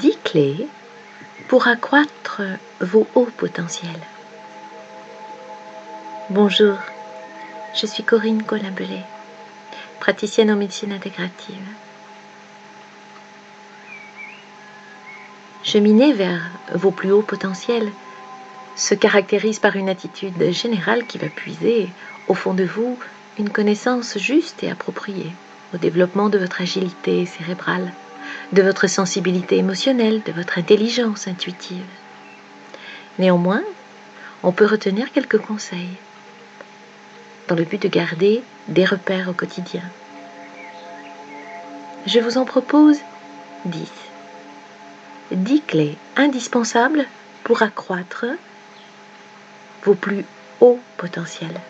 10 clés pour accroître vos hauts potentiels. Bonjour, je suis Corinne Colin-Bellet, praticienne en médecine intégrative. Cheminer vers vos plus hauts potentiels se caractérise par une attitude générale qui va puiser au fond de vous une connaissance juste et appropriée au développement de votre agilité cérébrale, de votre sensibilité émotionnelle, de votre intelligence intuitive. Néanmoins, on peut retenir quelques conseils dans le but de garder des repères au quotidien. Je vous en propose 10. 10 clés indispensables pour accroître vos plus hauts potentiels,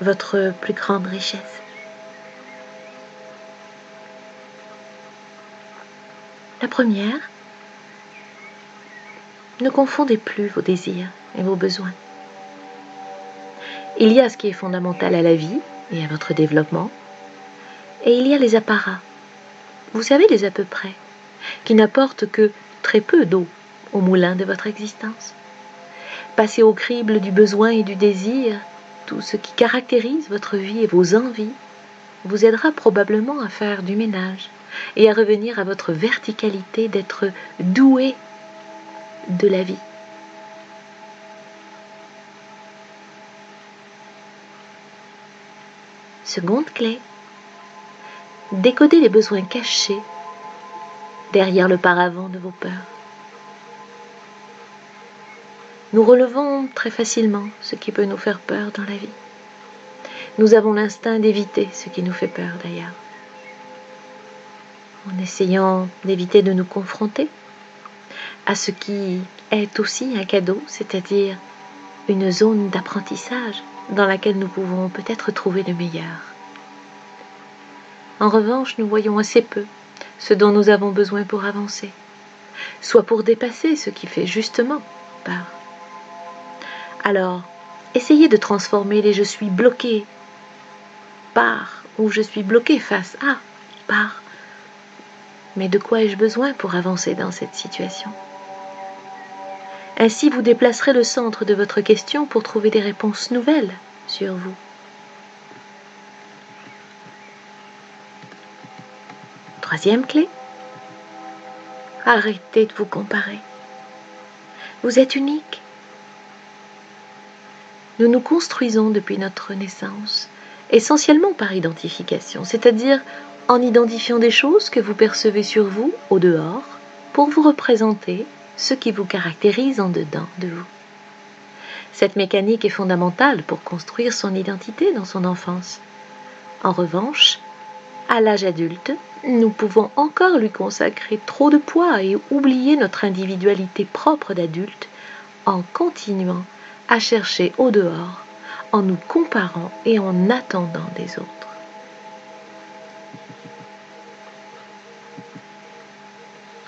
votre plus grande richesse. La première, ne confondez plus vos désirs et vos besoins. Il y a ce qui est fondamental à la vie et à votre développement, et il y a les apparats. Vous savez, les à peu près, qui n'apportent que très peu d'eau au moulin de votre existence. Passez au crible du besoin et du désir, tout ce qui caractérise votre vie et vos envies, vous aidera probablement à faire du ménage et à revenir à votre verticalité d'être doué de la vie. Seconde clé, décodez les besoins cachés derrière le paravent de vos peurs. Nous relevons très facilement ce qui peut nous faire peur dans la vie. Nous avons l'instinct d'éviter ce qui nous fait peur d'ailleurs. En essayant d'éviter de nous confronter à ce qui est aussi un cadeau, c'est-à-dire une zone d'apprentissage dans laquelle nous pouvons peut-être trouver le meilleur. En revanche, nous voyons assez peu ce dont nous avons besoin pour avancer, soit pour dépasser ce qui fait justement peur. Alors, essayez de transformer les « je suis bloqué par » ou « je suis bloqué face à » par « mais de quoi ai-je besoin pour avancer dans cette situation ?» Ainsi, vous déplacerez le centre de votre question pour trouver des réponses nouvelles sur vous. Troisième clé, arrêtez de vous comparer. Vous êtes unique. Nous nous construisons depuis notre naissance, essentiellement par identification, c'est-à-dire en identifiant des choses que vous percevez sur vous, au dehors, pour vous représenter ce qui vous caractérise en dedans de vous. Cette mécanique est fondamentale pour construire son identité dans son enfance. En revanche, à l'âge adulte, nous pouvons encore lui consacrer trop de poids et oublier notre individualité propre d'adulte en continuant à chercher au dehors, en nous comparant et en attendant des autres.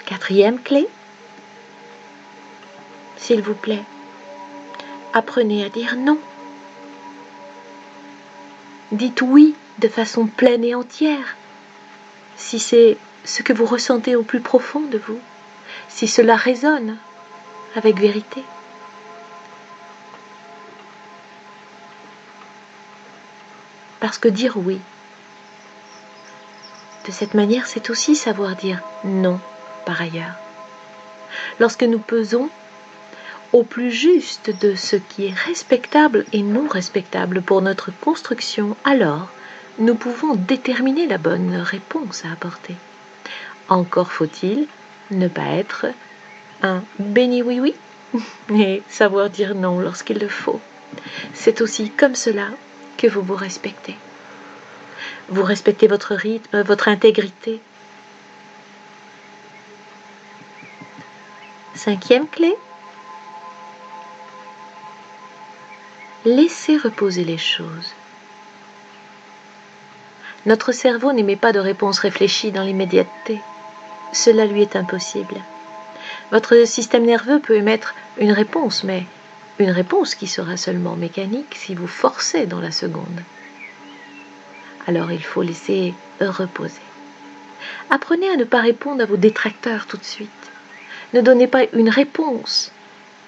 Quatrième clé, s'il vous plaît, apprenez à dire non. Dites oui de façon pleine et entière, si c'est ce que vous ressentez au plus profond de vous, si cela résonne avec vérité. Parce que dire oui, de cette manière, c'est aussi savoir dire non par ailleurs. Lorsque nous pesons au plus juste de ce qui est respectable et non respectable pour notre construction, alors nous pouvons déterminer la bonne réponse à apporter. Encore faut-il ne pas être un béni oui-oui et savoir dire non lorsqu'il le faut. C'est aussi comme cela que vous vous respectez. Vous respectez votre rythme, votre intégrité. Cinquième clé, laissez reposer les choses. Notre cerveau n'émet pas de réponse réfléchie dans l'immédiateté. Cela lui est impossible. Votre système nerveux peut émettre une réponse, mais une réponse qui sera seulement mécanique si vous forcez dans la seconde. Alors il faut laisser reposer. Apprenez à ne pas répondre à vos détracteurs tout de suite. Ne donnez pas une réponse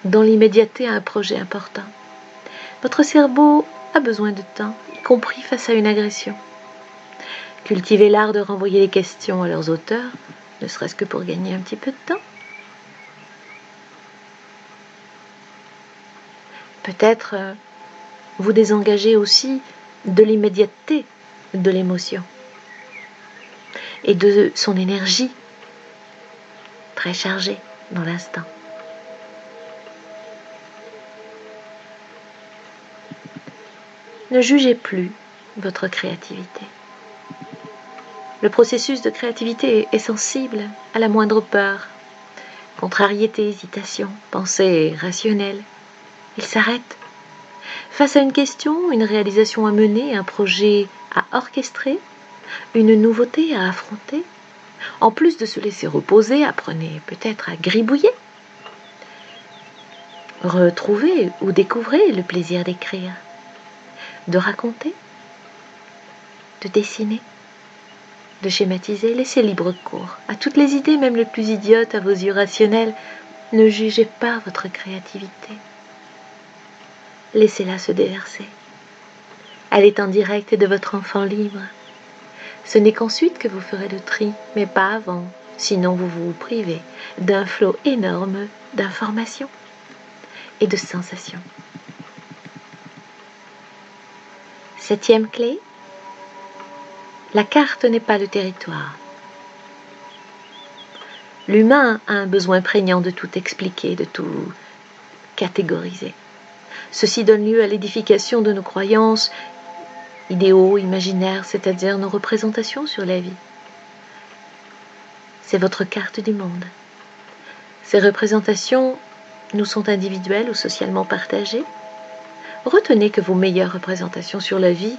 dans l'immédiateté à un projet important. Votre cerveau a besoin de temps, y compris face à une agression. Cultivez l'art de renvoyer les questions à leurs auteurs, ne serait-ce que pour gagner un petit peu de temps. Peut-être vous désengager aussi de l'immédiateté de l'émotion et de son énergie très chargée dans l'instant. Ne jugez plus votre créativité. Le processus de créativité est sensible à la moindre peur, contrariété, hésitation, pensée rationnelle. Il s'arrête. Face à une question, une réalisation à mener, un projet à orchestrer, une nouveauté à affronter, en plus de se laisser reposer, apprenez peut-être à gribouiller. Retrouvez ou découvrez le plaisir d'écrire, de raconter, de dessiner, de schématiser. Laissez libre cours à toutes les idées, même les plus idiotes à vos yeux rationnels. Ne jugez pas votre créativité. Laissez-la se déverser. Elle est en direct de votre enfant libre. Ce n'est qu'ensuite que vous ferez le tri, mais pas avant, sinon vous vous privez d'un flot énorme d'informations et de sensations. 7e clé, la carte n'est pas le territoire. L'humain a un besoin prégnant de tout expliquer, de tout catégoriser. Ceci donne lieu à l'édification de nos croyances, idéaux, imaginaires, c'est-à-dire nos représentations sur la vie. C'est votre carte du monde. Ces représentations nous sont individuelles ou socialement partagées. Retenez que vos meilleures représentations sur la vie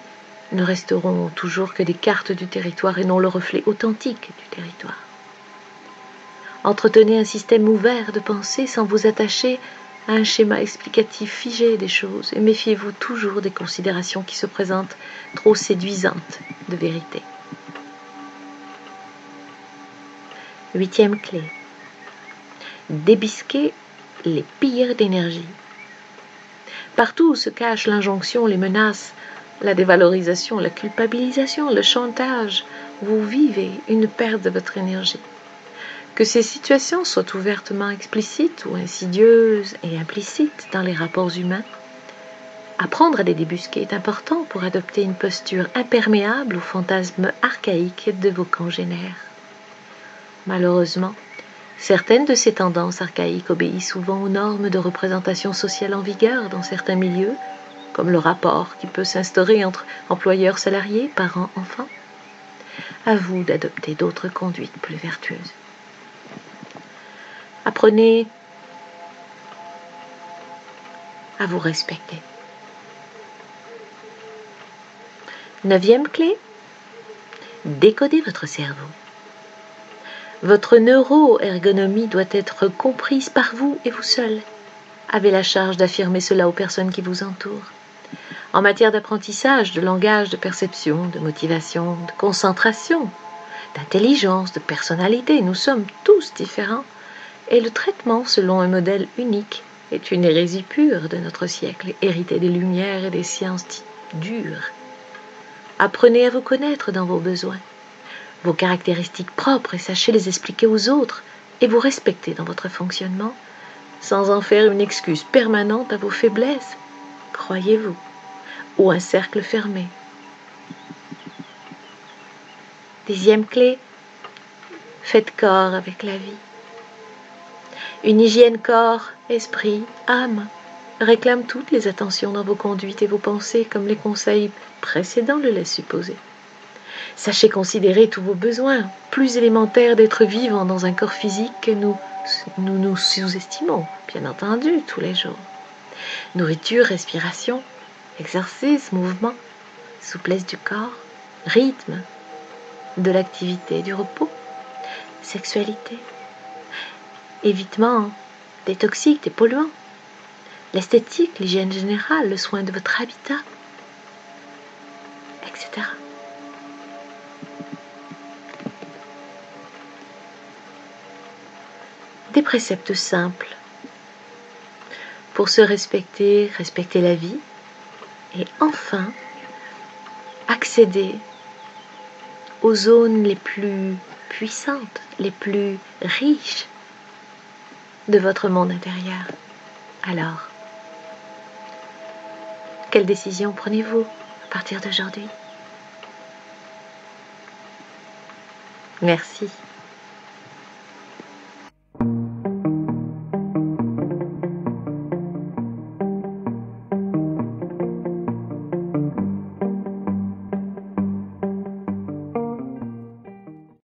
ne resteront toujours que des cartes du territoire et non le reflet authentique du territoire. Entretenez un système ouvert de pensée sans vous attacher à un schéma explicatif figé des choses et méfiez-vous toujours des considérations qui se présentent trop séduisantes de vérité. 8e clé. Débisquez les pilleurs d'énergie. Partout où se cache l'injonction, les menaces, la dévalorisation, la culpabilisation, le chantage, vous vivez une perte de votre énergie. Que ces situations soient ouvertement explicites ou insidieuses et implicites dans les rapports humains, apprendre à les débusquer est important pour adopter une posture imperméable aux fantasmes archaïques de vos congénères. Malheureusement, certaines de ces tendances archaïques obéissent souvent aux normes de représentation sociale en vigueur dans certains milieux, comme le rapport qui peut s'instaurer entre employeurs-salariés, parents-enfants. À vous d'adopter d'autres conduites plus vertueuses. Apprenez à vous respecter. 9e clé, décodez votre cerveau. Votre neuroergonomie doit être comprise par vous et vous seul. Avez la charge d'affirmer cela aux personnes qui vous entourent. En matière d'apprentissage, de langage, de perception, de motivation, de concentration, d'intelligence, de personnalité, nous sommes tous différents. Et le traitement selon un modèle unique est une hérésie pure de notre siècle, héritée des Lumières et des sciences dures. Apprenez à vous connaître dans vos besoins, vos caractéristiques propres et sachez les expliquer aux autres et vous respecter dans votre fonctionnement, sans en faire une excuse permanente à vos faiblesses, croyez-vous, ou un cercle fermé. 10e clé, faites corps avec la vie. Une hygiène corps, esprit, âme réclame toutes les attentions dans vos conduites et vos pensées comme les conseils précédents le laissent supposer. Sachez considérer tous vos besoins, plus élémentaires d'être vivant dans un corps physique que nous sous-estimons, bien entendu, tous les jours. Nourriture, respiration, exercice, mouvement, souplesse du corps, rythme de l'activité, du repos, sexualité, évitement des toxiques, des polluants, l'esthétique, l'hygiène générale, le soin de votre habitat, etc. des préceptes simples pour se respecter, respecter la vie et enfin accéder aux zones les plus puissantes, les plus riches de votre monde intérieur. Alors, quelle décision prenez-vous à partir d'aujourd'hui? Merci.